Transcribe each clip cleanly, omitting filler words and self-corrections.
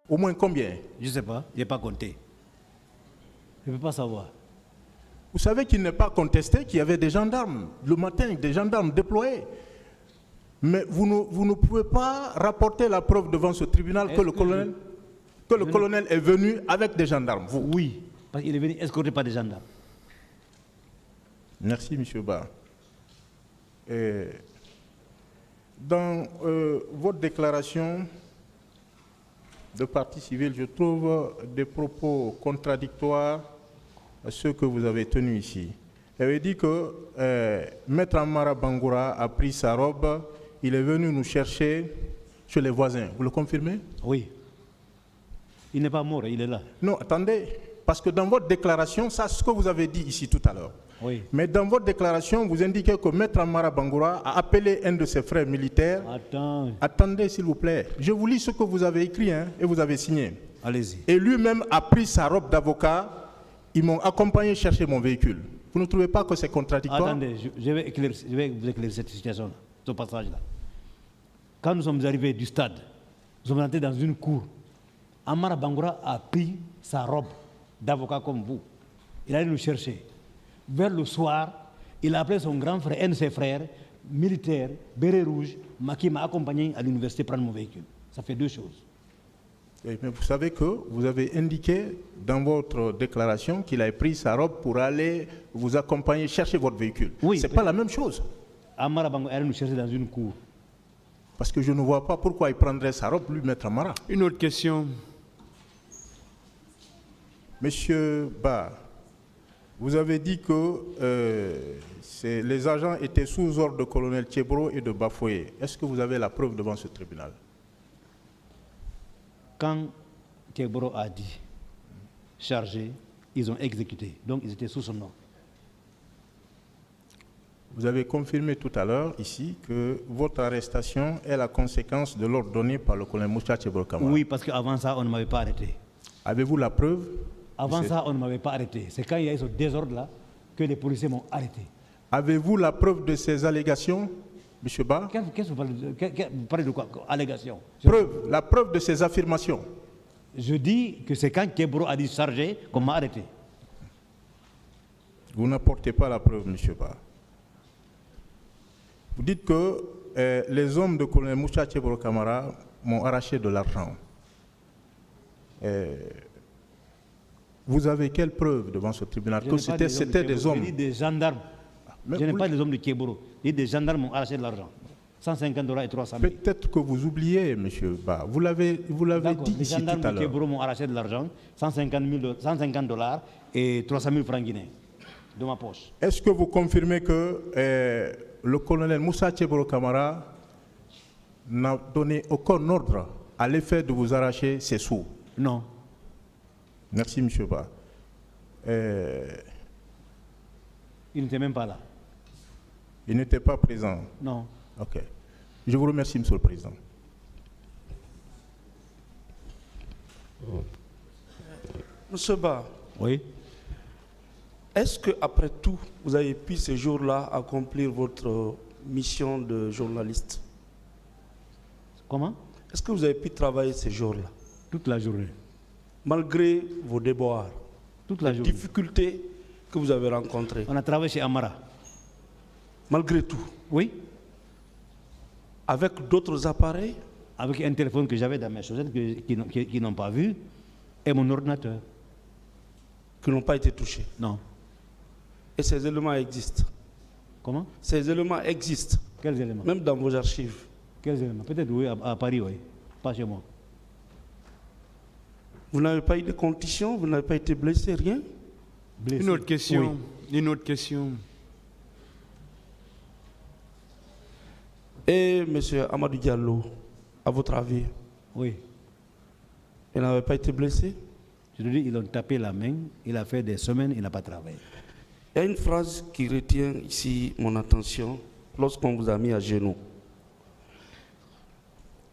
Au moins combien? Je ne sais pas, je n'ai pas compté. Je ne peux pas savoir. Vous savez qu'il n'est pas contesté qu'il y avait des gendarmes, le matin, des gendarmes déployés. Mais vous ne pouvez pas rapporter la preuve devant ce tribunal que le colonel est venu avec des gendarmes. Vous. Oui, parce qu'il est venu escorté par des gendarmes. Merci, M. Ba. Dans votre déclaration de partie civile, je trouve des propos contradictoires à ceux que vous avez tenus ici. Vous avez dit que Maître Amara Bangoura a pris sa robe, il est venu nous chercher chez les voisins. Vous le confirmez? Oui. Il n'est pas mort, il est là. Non, attendez, parce que dans votre déclaration, ça c'est ce que vous avez dit ici tout à l'heure. Oui. Mais dans votre déclaration, vous indiquez que Maître Amara Bangoura a appelé un de ses frères militaires. Attendez, s'il vous plaît. Je vous lis ce que vous avez écrit et vous avez signé. Allez-y. Et lui-même a pris sa robe d'avocat. Ils m'ont accompagné chercher mon véhicule. Vous ne trouvez pas que c'est contradictoire? Attendez, je vais vous éclairer cette situation-là, ce passage-là. Quand nous sommes arrivés du stade, nous sommes entrés dans une cour. Amara Bangoura a pris sa robe d'avocat comme vous. Il allait nous chercher. Vers le soir, il a appelé son grand frère, un de ses frères, militaire, béret rouge, qui m'a accompagné à l'université prendre mon véhicule. Ça fait deux choses. Oui, mais vous savez que vous avez indiqué dans votre déclaration qu'il a pris sa robe pour aller vous accompagner chercher votre véhicule. Oui, c'est pas la même chose. Amara Bangoura allait nous chercher dans une cour. Parce que je ne vois pas pourquoi il prendrait sa robe, lui, Maître Amara. Une autre question. Monsieur Ba, vous avez dit que les agents étaient sous ordre de colonel Thiebro et de Bafoye. Est-ce que vous avez la preuve devant ce tribunal? Quand Thiebro a dit chargé, ils ont exécuté. Donc ils étaient sous son ordre. Vous avez confirmé tout à l'heure ici que votre arrestation est la conséquence de l'ordre donné par le colonel Moussa Thiebro Kamara. Oui, parce qu'avant ça, on ne m'avait pas arrêté. Avez-vous la preuve? Avant ça, on ne m'avait pas arrêté. C'est quand il y a eu ce désordre-là que les policiers m'ont arrêté. Avez-vous la preuve de ces allégations, M. Ba? Qu'est-ce que vous parlez de quoi? Allégation. La preuve de ces affirmations. Je dis que c'est quand Thiebro a dit chargé qu'on m'a arrêté. Vous n'apportez pas la preuve, M. Ba. Vous dites que les hommes de colonel Moussa Thiebro Kamara m'ont arraché de l'argent. Vous avez quelle preuve devant ce tribunal que c'était des hommes? Je dis des gendarmes. Je n'ai pas des hommes de Thiebro. Je dis des gendarmes m'ont arraché de l'argent. 150 $ et 300 000. Peut-être que vous oubliez, M. Ba. Vous l'avez dit ici tout à l'heure. Les gendarmes de Thiebro m'ont arraché de l'argent, 150 $ et 300 000 francs guinéens de ma poche. Est-ce que vous confirmez que le colonel Moussa Thiebro Kamara n'a donné aucun ordre à l'effet de vous arracher ces sous? Non. Merci, M. Ba. Il n'était même pas là. Il n'était pas présent? Non. Ok. Je vous remercie, M. le Président. Monsieur Ba. Oui. Est-ce qu'après tout, vous avez pu ce jour-là accomplir votre mission de journaliste? Comment? Est-ce que vous avez pu travailler ce jour-là? Toute la journée. Malgré vos déboires, toute la journée, difficultés que vous avez rencontrées. On a travaillé chez Amara. Malgré tout? Oui. Avec d'autres appareils? Avec un téléphone que j'avais dans mes chaussettes qui n'ont pas vu et mon ordinateur. Qui n'ont pas été touchés? Non. Et ces éléments existent? Comment? Ces éléments existent? Quels éléments? Même dans vos archives? Quels éléments? Peut-être oui, à Paris, oui. Pas chez moi. Vous n'avez pas eu de conditions? Vous n'avez pas été blessé? Rien? Blessé. Une autre question. Oui. Une autre question. Et M. Amadou Diallo, à votre avis? Oui. Il n'avait pas été blessé? Je te dis, ils ont tapé la main, il a fait des semaines, il n'a pas travaillé. Il y a une phrase qui retient ici mon attention lorsqu'on vous a mis à genoux.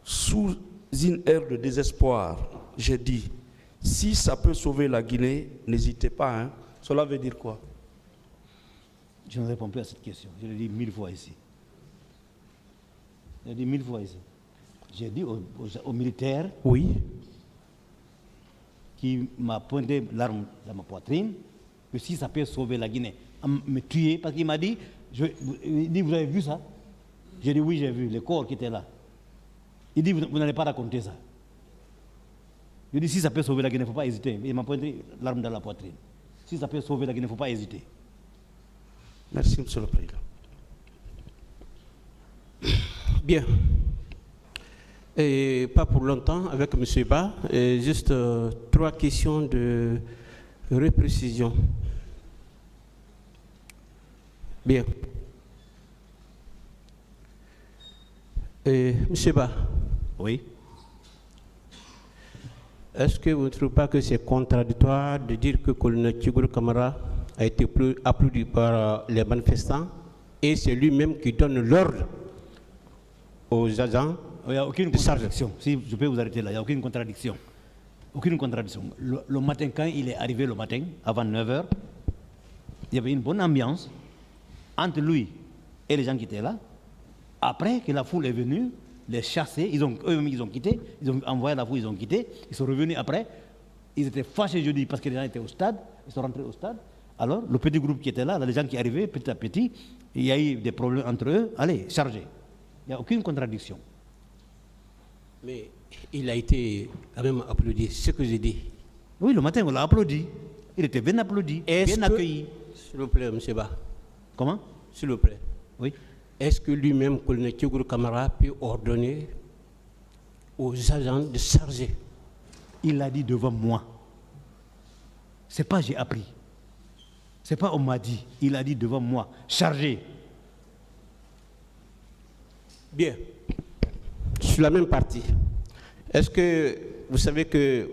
Sous une ère de désespoir, j'ai dit, si ça peut sauver la Guinée, n'hésitez pas. Hein. Cela veut dire quoi? Je ne réponds plus à cette question. Je l'ai dit 1000 fois ici. Je l'ai dit 1000 fois ici. J'ai dit aux militaires, oui, qui m'a pointé l'arme dans ma poitrine, que si ça peut sauver la Guinée, me tuer, parce qu'il m'a dit, il dit, vous avez vu ça? J'ai dit, oui, j'ai vu, les corps qui étaient là. Il dit, vous n'allez pas raconter ça. Je dis, si ça peut sauver la Guinée, il ne faut pas hésiter. Il m'a pointé l'arme dans la poitrine. Si ça peut sauver la Guinée, il ne faut pas hésiter. Merci, Monsieur le Président. Bien. Et pas pour longtemps avec M. Ba, et juste 3 questions de reprécision. Bien. Et M. Ba. Oui. Est-ce que vous ne trouvez pas que c'est contradictoire de dire que le colonel Tchigoro Kamara a été applaudi par les manifestants et c'est lui-même qui donne l'ordre aux agents? Il n'y a aucune contradiction. Si je peux vous arrêter là, il n'y a aucune contradiction. Aucune contradiction. Le matin, quand il est arrivé le matin, avant 9h, il y avait une bonne ambiance entre lui et les gens qui étaient là. Après que la foule est venue, les chasser, eux-mêmes ils ont quitté, ils ont envoyé la foule, ils ont quitté, ils sont revenus après. Ils étaient fâchés jeudi parce que les gens étaient au stade, ils sont rentrés au stade. Alors, le petit groupe qui était là, les gens qui arrivaient petit à petit, il y a eu des problèmes entre eux. Allez, chargez. Il n'y a aucune contradiction. Mais il a été quand même applaudi, c'est ce que j'ai dit. Oui, le matin, on l'a applaudi. Il était bien applaudi, bien accueilli. S'il vous plaît, M. Ba. Comment? S'il vous plaît. Oui. Est-ce que lui-même, colonel Tchigoro Kamara, peut ordonner aux agents de charger? Il l'a dit devant moi. C'est pas j'ai appris. C'est pas on m'a dit. Il a dit devant moi. Chargez. Bien. Sur la même partie, est-ce que vous savez que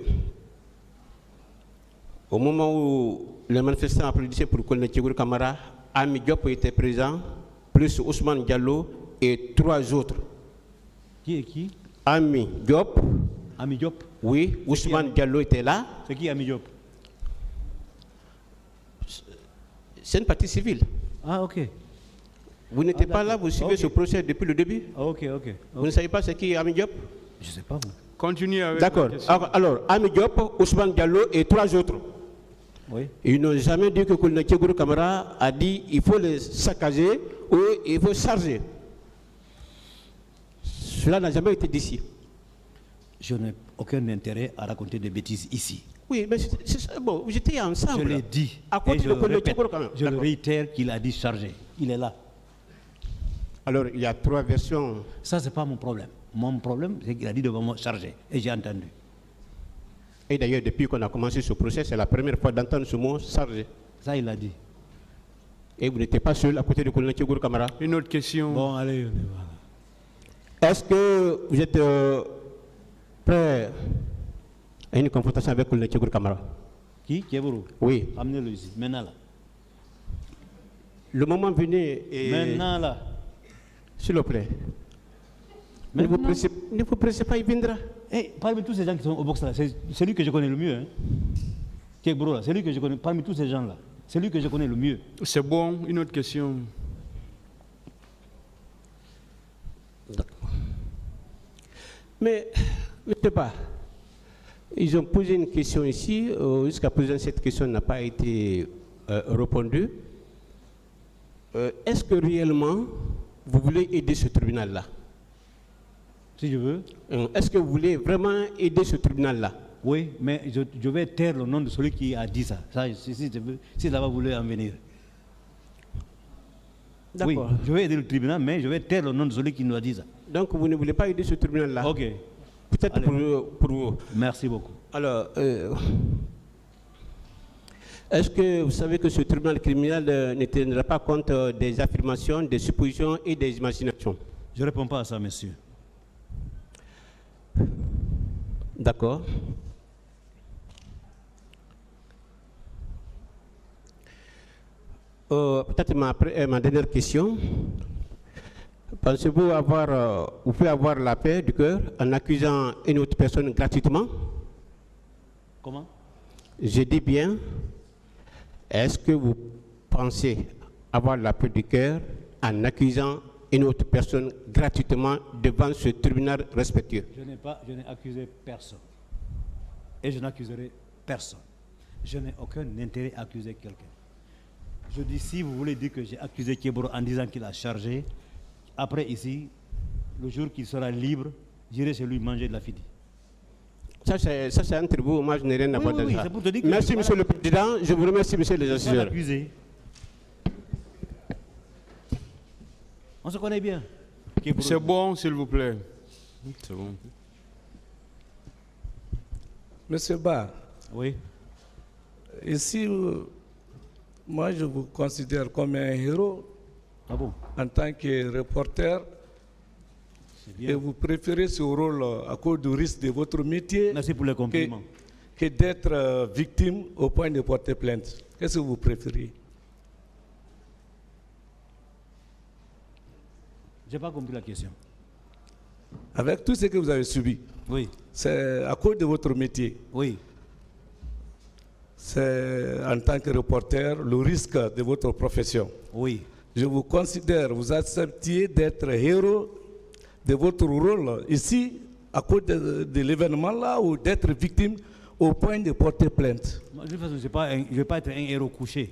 au moment où les manifestants applaudissaient pour le colonel Tchigoro Kamara, Ami Diop était présent, plus Ousmane Diallo et 3 autres. Qui est qui? Ami Diop. Ami Diop. Oui, Ousmane Diallo était là. C'est qui Ami Diop? C'est une partie civile. Ah, ok. Vous n'étiez pas là, vous suivez ce procès depuis le début. Ok. Vous ne savez pas c'est qui Ami Diop? Je ne sais pas, vous. Continuez avec D'accord. la question. Alors, Ami Diop, Ousmane Diallo et 3 autres. Oui. Ils n'ont jamais dit que le colonel Tchigoro Kamara a dit il faut les saccager ou il faut charger. Cela n'a jamais été dit ici. Je n'ai aucun intérêt à raconter des bêtises ici. Oui, mais bon, j'étais ensemble. Je l'ai dit. À côté Et je de colonel répète, Tchigoro Kamara. je le D'accord. réitère qu'il a dit charger. Il est là. Alors, il y a 3 versions. Ça, ce n'est pas mon problème. Mon problème, c'est qu'il a dit devant moi charger. Et j'ai entendu. Et d'ailleurs, depuis qu'on a commencé ce procès, c'est la première fois d'entendre ce mot chargé. Ça, il a dit. Et vous n'étiez pas seul à côté de colonel Tchigoro Kamara. Une autre question. Bon, allez, on y va. Est-ce que vous êtes prêt à une confrontation avec le colonel Tchigoro Kamara? Qui Kéboro? Oui. Amenez-le ici. Maintenant, là. Le moment venu et... Maintenant, là. S'il vous plaît. Ne vous pressez pas, il viendra. Hey, parmi tous ces gens qui sont au box là, c'est celui que je connais le mieux. Hein. Kéboro, là, c'est lui que je connais. Parmi tous ces gens là, c'est lui que je connais le mieux. C'est bon. Une autre question. D'accord. Mais, je ne sais pas. Ils ont posé une question ici. Jusqu'à présent, cette question n'a pas été répondue. Est-ce que réellement, vous voulez aider ce tribunal-là? Si je veux. Est-ce que vous voulez vraiment aider ce tribunal-là? Oui, mais je vais taire le nom de celui qui a dit ça. Ça si ça va vouloir en venir. Oui, D'accord. je vais aider le tribunal, mais je vais taire le nom de celui qui nous a dit ça. Donc, vous ne voulez pas aider ce tribunal-là? Ok. Peut-être pour vous. Merci beaucoup. Alors, est-ce que vous savez que ce tribunal criminel ne tiendra pas compte des affirmations, des suppositions et des imaginations? Je ne réponds pas à ça, monsieur. D'accord. Peut-être ma dernière question. Pensez-vous vous pouvez avoir la paix du cœur en accusant une autre personne gratuitement? Comment? Je dis bien, est-ce que vous pensez avoir la paix du cœur en accusant une autre personne gratuitement devant ce tribunal respectueux? Je n'ai accusé personne. Et je n'accuserai personne. personne. Je n'ai aucun intérêt à accuser quelqu'un. Je dis, si vous voulez dire que j'ai accusé Kéboro en disant qu'il a chargé, après ici, le jour qu'il sera libre, j'irai chez lui manger de la fidi. Ça, c'est entre vous. Moi, je n'ai rien à voir de ça. C'est pour te dire que Merci, monsieur le président. Je vous remercie, monsieur le je assesseur. accusé. On se connaît bien. Kéboro. C'est bon, s'il vous plaît. C'est bon. Monsieur Ba, Oui. ici, moi je vous considère comme un héros Ah bon? en tant que reporter C'est et bien. vous préférez ce rôle à cause du risque de votre métier Merci pour les compliments. que d'être victime au point de porter plainte. Qu'est-ce que vous préférez? Je n'ai pas compris la question. Avec tout ce que vous avez subi, Oui. c'est à cause de votre métier. Oui. C'est en tant que reporter le risque de votre profession. Oui. Je vous considère, vous acceptiez d'être héros de votre rôle ici à cause de l'événement là ou d'être victime au point de porter plainte. Moi, de toute façon, je ne vais pas être un héros couché.